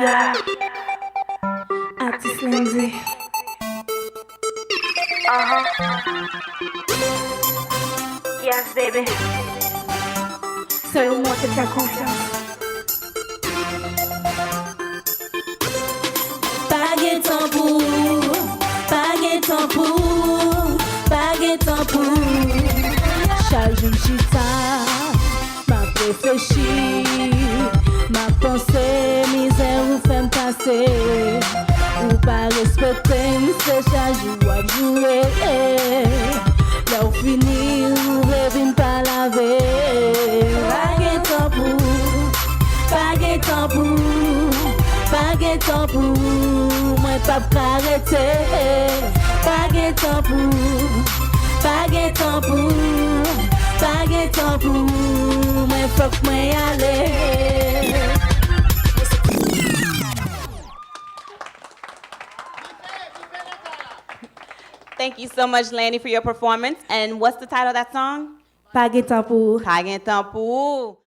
Yeah. Artist Lindsay. Yes, baby. Seul moi te faire confiance. Pas de temps pour, pas de temps pour, pas de temps pour. Chaque jour chita, m'a réfléchi, m'a pensé, misère ou fait passer. Ou pas respecter, c'est chaque jour à jouer. Là où finir, ou rêver pas laver. Pas de temps pour, pas de temps pour. Pas de temps pour, moi pas arrêter. Pas de temps pour, pas de temps pour, pas de temps pour, moi faut que moi y aller. Thank you so much, Lanny, for your performance. And what's the title of that song? Pas de temps pour. Pas de temps pour.